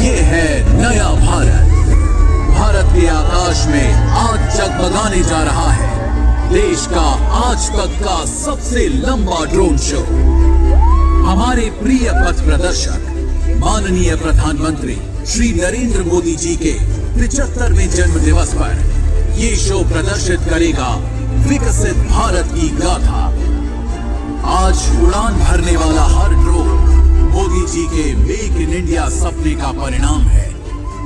ये है नया भारत। भारत के आकाश में आज जगमगाने जा रहा है देश का आज तक का सबसे लंबा ड्रोन शो। हमारे प्रिय पथ प्रदर्शक माननीय प्रधानमंत्री श्री नरेंद्र मोदी जी के 75वें जन्म दिवस पर ये शो प्रदर्शित करेगा विकसित भारत की गाथा। आज उड़ान भरने वाला हर ड्रोन मोदी जी के मेक इन इंडिया सपने का परिणाम है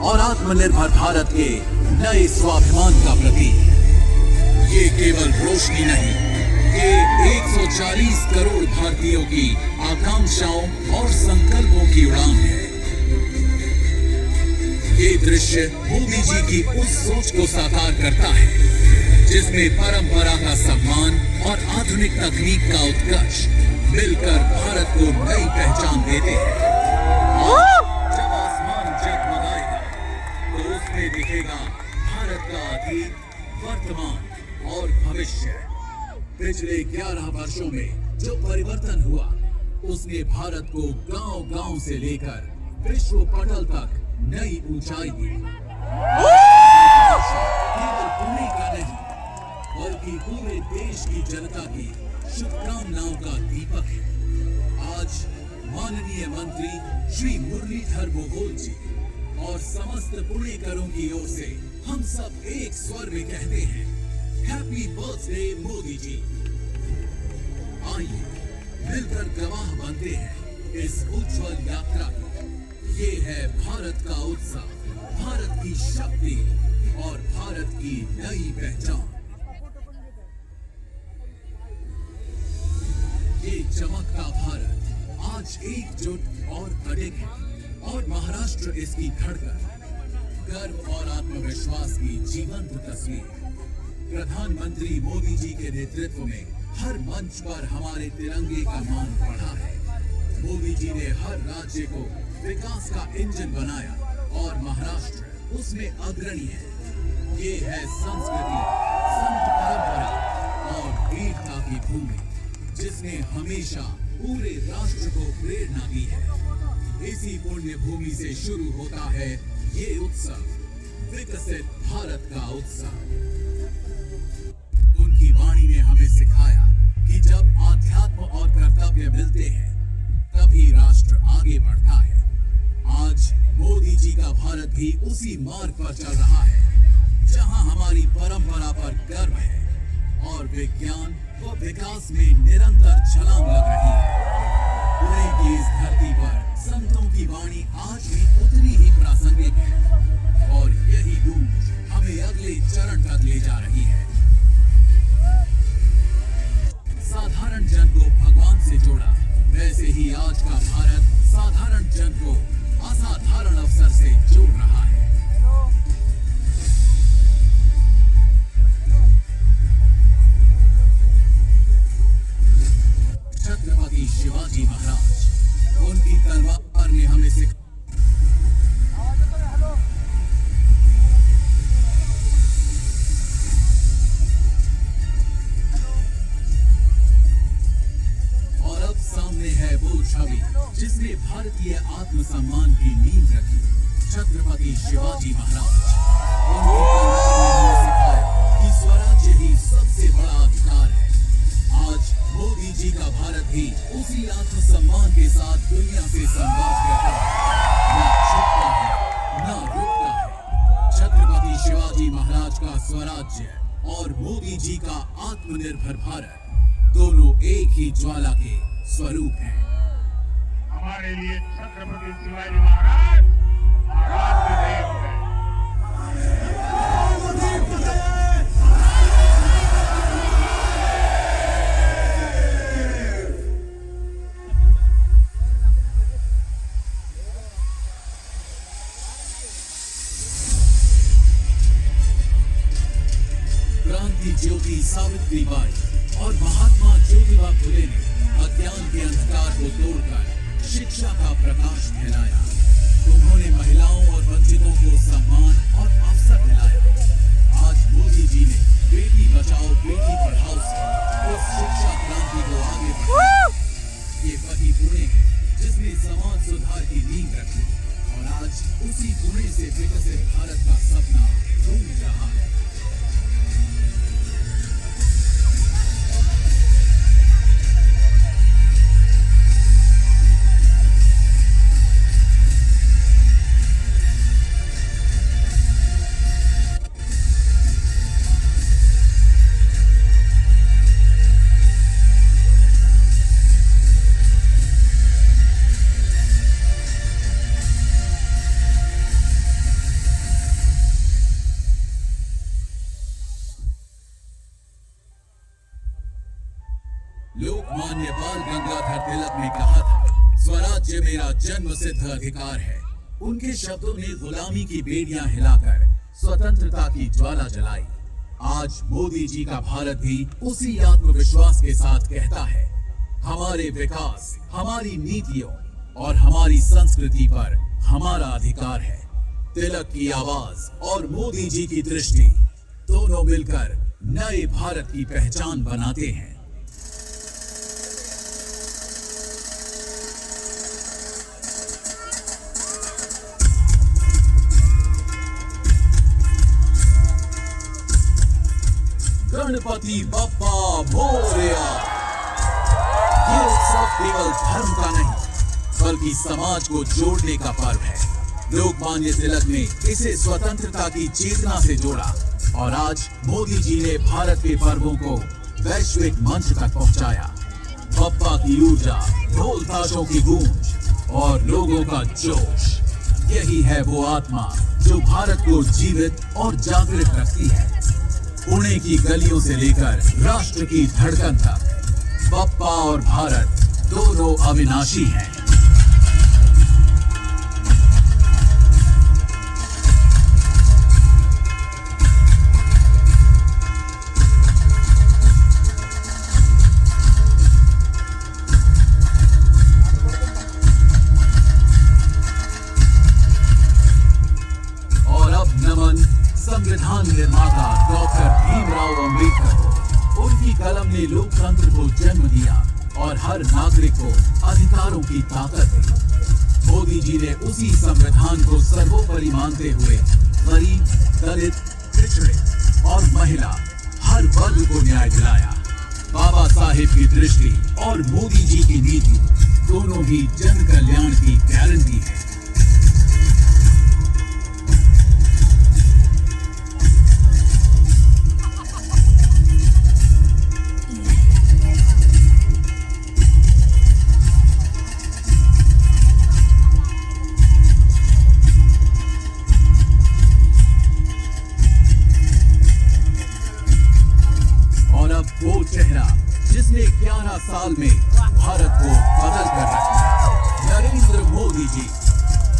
और आत्मनिर्भर भारत के नए स्वाभिमान का प्रतीक है। ये केवल रोशनी नहीं, ये 140 करोड़ भारतीयों की आकांक्षाओं और संकल्पों की उड़ान है। ये दृश्य मोदी जी की उस सोच को साकार करता है जिसमें परंपरा का सम्मान और आधुनिक तकनीक का उत्कर्ष मिलकर भारत को नई पहचान देते हैं। जब आसमान जगमगाएगा तो उसमें दिखेगा भारत का अतीत, वर्तमान और भविष्य। पिछले 11 वर्षों में जो परिवर्तन हुआ उसने भारत को गांव-गांव से लेकर विश्व पटल तक नई ऊंचाई दी। केवल पुणे का नहीं बल्कि पूरे देश की जनता की शुभकामनाओं का दीपक है। आज माननीय मंत्री श्री मुरलीधर मोहोल जी और समस्त पुणेकरों की ओर से हम सब एक स्वर में कहते हैं हैप्पी बर्थडे मोदी जी। आइए मिलकर गवाह बनते हैं इस उज्जवल यात्रा की। ये है भारत का उत्साह, भारत की शक्ति और भारत की नई पहचान। ये चमकता भारत आज एकजुट और अडिग है और महाराष्ट्र इसकी धड़कन, गर्व और आत्मविश्वास की जीवंत तस्वीर। प्रधानमंत्री मोदी जी के नेतृत्व में हर मंच पर हमारे तिरंगे का मान बढ़ा है। मोदी जी ने हर राज्य को विकास का इंजन बनाया और महाराष्ट्र उसमें अग्रणी है। ये है संस्कृति, संत परंपरा और वीरता की भूमि जिसने हमेशा पूरे राष्ट्र को प्रेरणा दी है। इसी पुण्य भूमि से शुरू होता है ये उत्सव, विकसित भारत का उत्सव। उनकी वाणी ने हमें सिखाया कि जब आध्यात्म और कर्तव्य मिलते हैं तभी राष्ट्र आगे बढ़ता है। आज मोदी जी का भारत भी उसी मार्ग पर चल रहा है जहां हमारी परंपरा पर गर्व है और विज्ञान व विकास में निरंतर छलांग लग रही है। पुणे की इस धरती पर संतों की वाणी आज भी उतनी ही प्रासंगिक है और यही गूंज हमें अगले चरण तक ले जा रही है। साधारण जन को भगवान से जोड़ा, वैसे ही आज का भारत साधारण जन को असाधारण अवसर से जोड़ रहा है। छत्रपति शिवाजी महाराज, उनकी तलवार ने हमें सिखाया और अब सामने है वो छवि जिसने भारतीय आत्मसम्मान की नींव रखी। छत्रपति शिवाजी महाराज, उनकी तलवार ने हमें सिखाया कि स्वराज्य ही सबसे बड़ा अधिकार है। आज मोदी जी का भारत भी उसी आत्मसम्मान के साथ दुनिया से संवाद करता है, ना छुपता है, ना रुकता है। छत्रपति शिवाजी महाराज का स्वराज्य और मोदी जी का आत्मनिर्भर भारत दोनों एक ही ज्वाला के स्वरूप हैं। हमारे लिए छत्रपति शिवाजी महाराज आराध्य देव है। क्रांति ज्योति सावित्रीबाई और महात्मा ज्योतिबा फुले ने अज्ञान के अंधकार को तोड़कर शिक्षा का प्रकाश फैलाया। उन्होंने महिलाओं और वंचितों को सम्मान और अवसर दिलाया। आज मोदी जी ने बेटी बचाओ बेटी पढ़ाओ से उस शिक्षा क्रांति को आगे बढ़ाया। ये वही पुणे है जिसने समाज सुधार की नींव रखी और आज आज उसी पुणे से विकसित भारत का सपना ढूंढ रहा है। लोकमान्य बाल गंगाधर तिलक ने कहा था, स्वराज्य मेरा जन्म सिद्ध अधिकार है। उनके शब्दों ने गुलामी की बेड़ियां हिलाकर स्वतंत्रता की ज्वाला जलाई। आज मोदी जी का भारत भी उसी आत्मविश्वास के साथ कहता है, हमारे विकास, हमारी नीतियों और हमारी संस्कृति पर हमारा अधिकार है। तिलक की आवाज और मोदी जी की दृष्टि दोनों मिलकर नए भारत की पहचान बनाते हैं। गणपति बप्पा मोरया। ये उत्सव केवल धर्म का नहीं, बल्कि समाज को जोड़ने का पर्व है। लोकमान्य तिलक ने इसे स्वतंत्रता की चेतना से जोड़ा और आज मोदी जी ने भारत के पर्वों को वैश्विक मंच तक पहुंचाया। बप्पा की ऊर्जा, ढोल ताशों की गूंज और लोगों का जोश, यही है वो आत्मा जो भारत को जीवित और जागृत रखती है। पुणे की गलियों से लेकर राष्ट्र की धड़कन तक बप्पा और भारत दोनों अविनाशी हैं। और अब नमन संविधान निर्माता डॉक्टर भीमराव अंबेडकर को। उनकी कलम ने लोकतंत्र को जन्म दिया और हर नागरिक को अधिकारों की ताकत दी। मोदी जी ने उसी संविधान को सर्वोपरि मानते हुए गरीब, दलित, पिछड़े और महिला हर वर्ग को न्याय दिलाया। बाबा साहेब की दृष्टि और मोदी जी की नीति दोनों ही जन कल्याण की गारंटी है। वो चेहरा जिसने 11 साल में भारत को बदल कर रखा, नरेंद्र मोदी जी।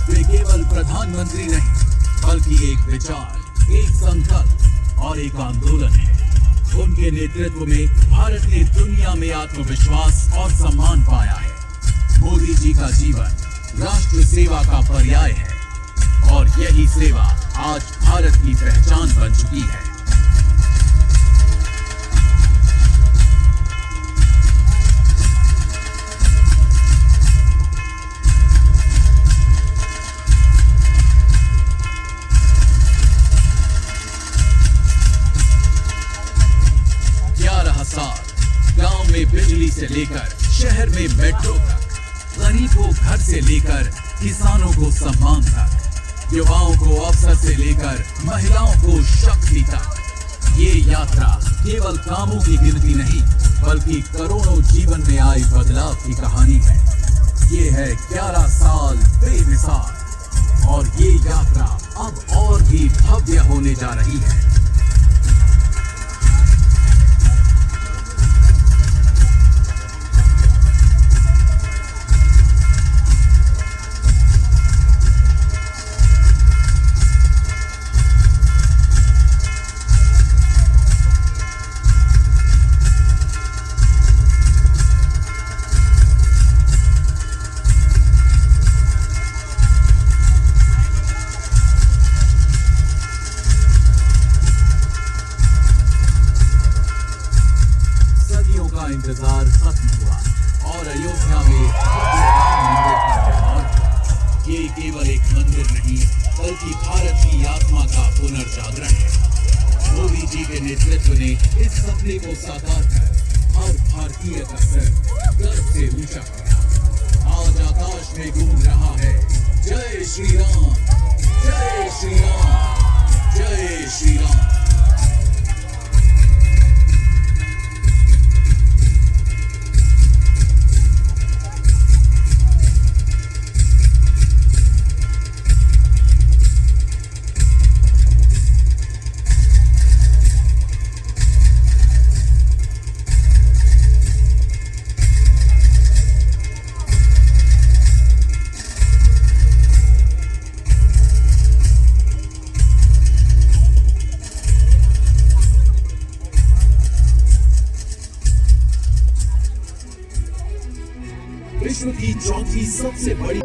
वे केवल प्रधानमंत्री नहीं, बल्कि एक विचार, एक संकल्प और एक आंदोलन है। उनके नेतृत्व में भारत ने दुनिया में आत्मविश्वास और सम्मान पाया है। मोदी जी का जीवन राष्ट्र सेवा का पर्याय है और यही सेवा आज भारत की पहचान बन चुकी है। गांव में बिजली से लेकर शहर में मेट्रो तक, गरीबों घर से लेकर किसानों को सम्मान तक, युवाओं को अवसर से लेकर महिलाओं को शक्ति तक। ये यात्रा केवल कामों की गिनती नहीं, बल्कि करोड़ों जीवन में आई बदलाव की कहानी है। ये है 11 साल बेमिसाल और ये यात्रा अब और भी भव्य होने जा रही है। ये केवल एक मंदिर नहीं बल्कि भारत की आत्मा का पुनर्जागरण है। मोदी जी के नेतृत्व ने इस सपने को साकार कर हर भारतीय का सर गर्व से ऊंचा किया। आज आकाश में गूंज रहा है जय श्री राम, जय श्री राम, जय श्री राम। विश्व की चौथी सबसे बड़ी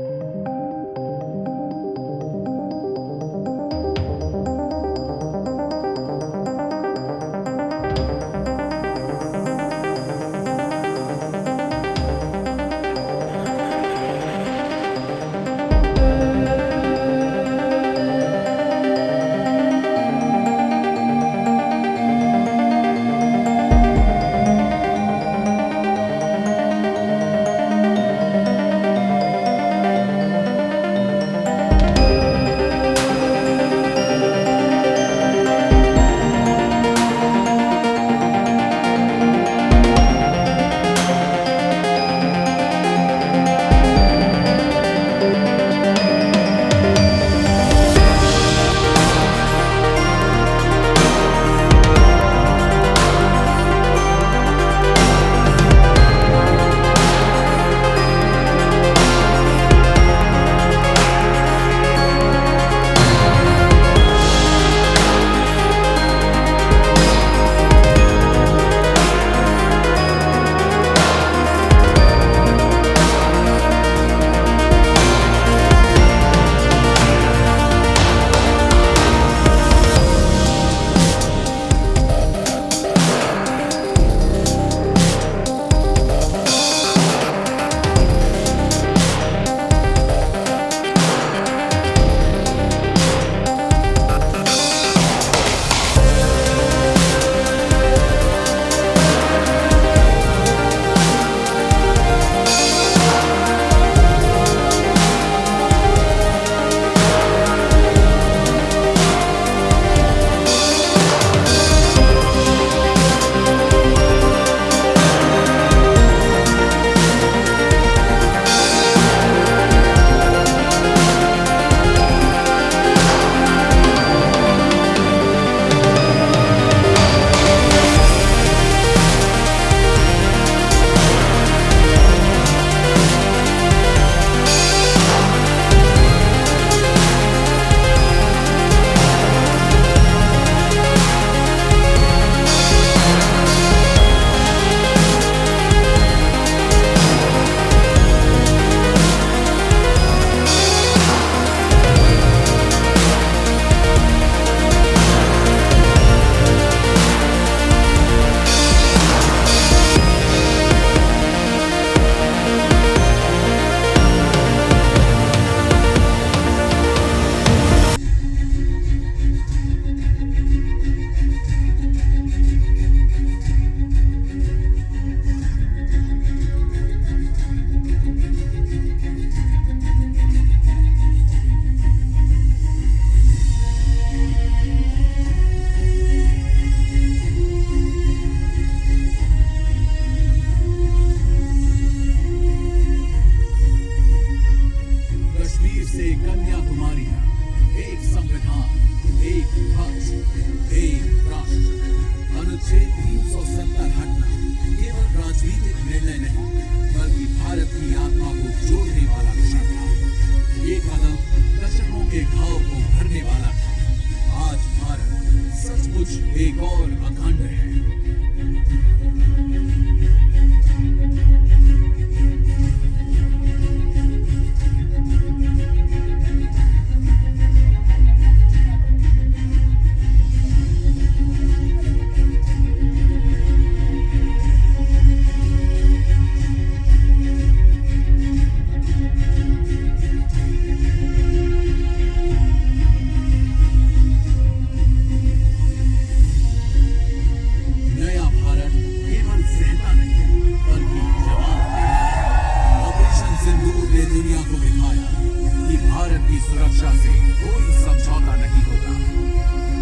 सुरक्षा से कोई समझौता नहीं होगा।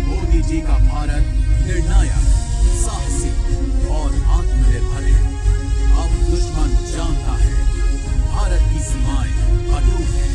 मोदी जी का भारत निर्णायक, साहसी और आत्मनिर्भर है। अब दुश्मन जानता है भारत की सीमाएं अटूट हैं।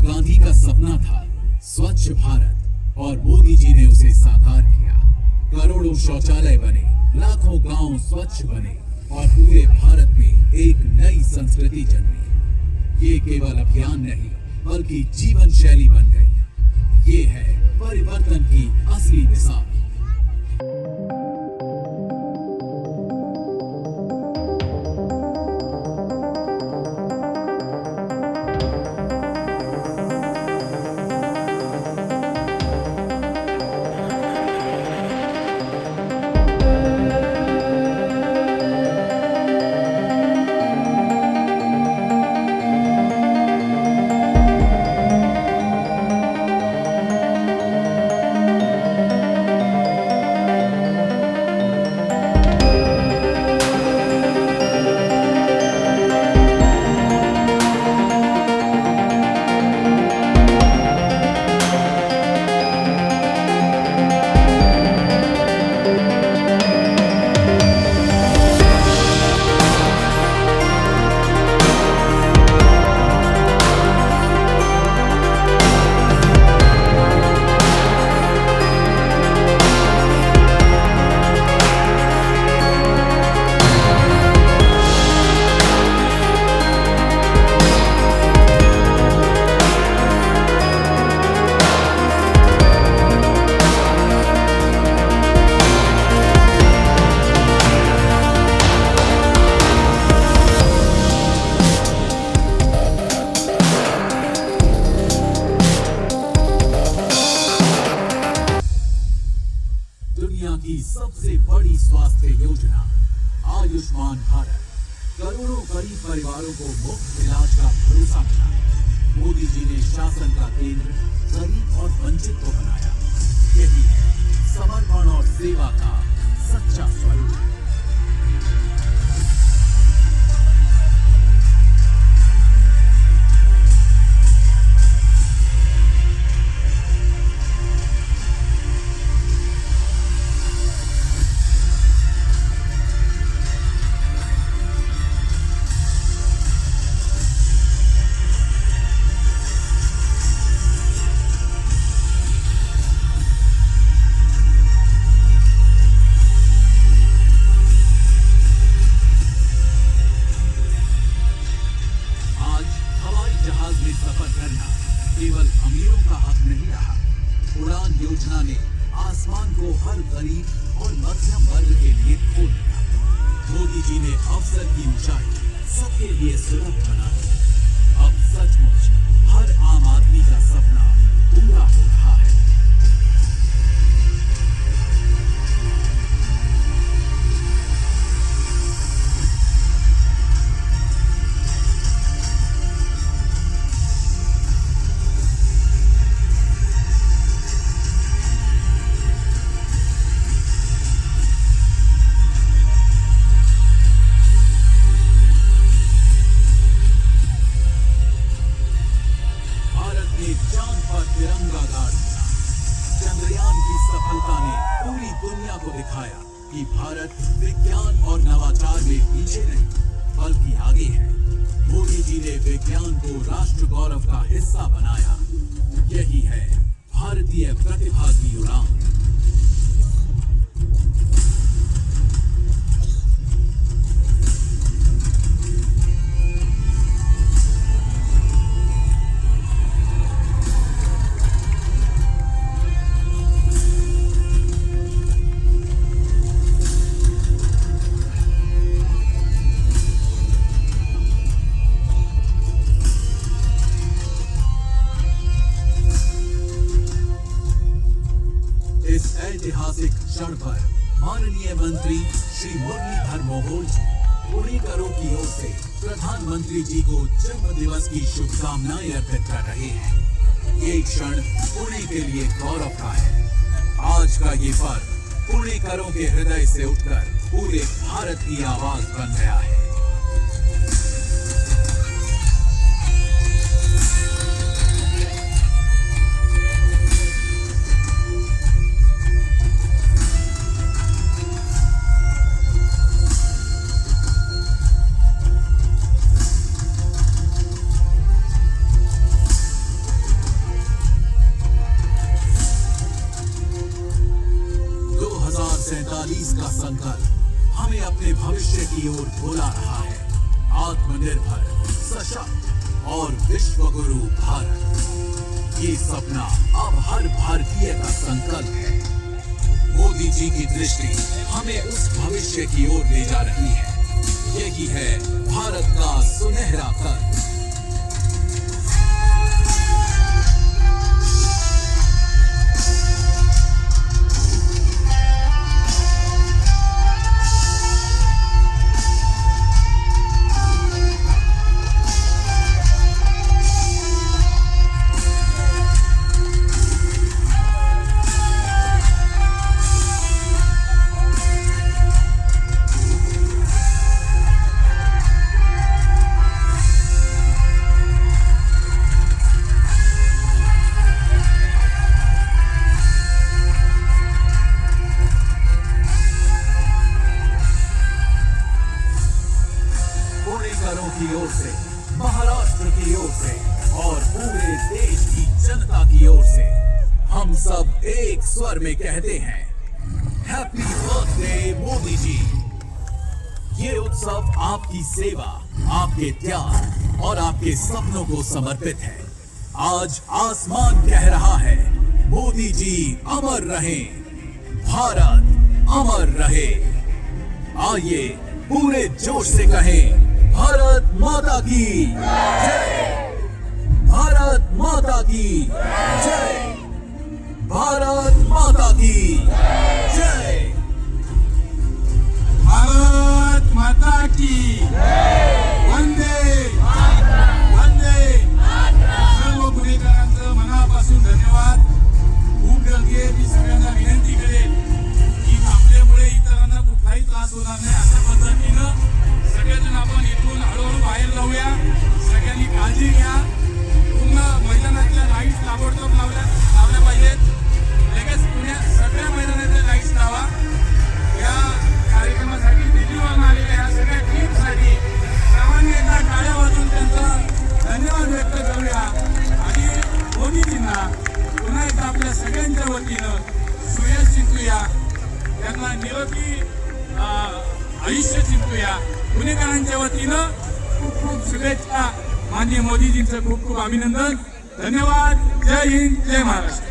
गांधी का सपना था स्वच्छ भारत और मोदी जी ने उसे साकार किया। करोड़ों शौचालय बने, लाखों गांव स्वच्छ बने और पूरे भारत में एक नई संस्कृति जन्मी। ये केवल अभियान नहीं बल्कि जीवन शैली बन गई। ये है परिवर्तन की असली मिसाल। सबसे बड़ी स्वास्थ्य योजना आयुष्मान भारत, करोड़ों गरीब परिवारों को मुफ्त इलाज का भरोसा मिला। मोदी जी ने शासन का केंद्र गरीब और वंचित को बनाया। यही है सच्चा स्वरूप है। सफर करना केवल अमीरों का हक नहीं रहा। उड़ान योजना ने आसमान को हर गरीब और मध्यम वर्ग के लिए खोल दिया। मोदी जी ने अवसर की ऊंचाई सबके लिए सुलभ बना दी। अब सचमुच हर आम आदमी का सपना पूरा हो रहा है। चांद पर तिरंगा गाड़ दिया। चंद्रयान की सफलता ने पूरी दुनिया को दिखाया कि भारत विज्ञान और नवाचार में पीछे नहीं बल्कि आगे है। मोदी जी ने विज्ञान को राष्ट्र गौरव का हिस्सा बनाया। यही है भारतीय प्रतिभा की उड़ान। इस ऐतिहासिक क्षण पर माननीय मंत्री श्री मुरलीधर मोहोल जी पुणेकरों की ओर से प्रधानमंत्री जी को जन्म दिवस की शुभकामनाएं अर्पित कर रहे हैं। ये क्षण पुणे के लिए गौरव का है। आज का ये पर्व पुणेकरों के हृदय से उठकर पूरे भारत की आवाज बन गया है। का संकल्प हमें अपने भविष्य की ओर बुला रहा है। आत्मनिर्भर, सशक्त और विश्व गुरु भारत, ये सपना अब हर भारतीय का संकल्प है। मोदी जी की दृष्टि हमें उस भविष्य की ओर ले जा रही है। यही है भारत का सुनहरा कल। की ओर से, महाराष्ट्र की ओर से और पूरे देश की जनता की ओर से हम सब एक स्वर में कहते हैं, हैप्पी बर्थडे मोदी जी। ये उत्सव आपकी सेवा, आपके त्याग और आपके सपनों को समर्पित है। आज आसमान कह रहा है, मोदी जी अमर रहें, भारत अमर रहे। आइए पूरे जोश से कहें, भारत माता की जय, भारत माता की जय, भारत माता की जय, भारत माता की वंदे वंदे। सर्व पुणेकरांचं मनापासून धन्यवाद। खूप गर्दी आहे, मी सगळ्यांना विनंती करेन की आपल्यामुळे इतरांना जिंकूया, त्यांना निरोगी आयुष्य जिंकूया. पुणेकरांच्या वतीनं खूप खूप शुभेच्छा. माननीय मोदीजींचं खूप खूप अभिनंदन. धन्यवाद. जय हिंद, जय महाराष्ट्र.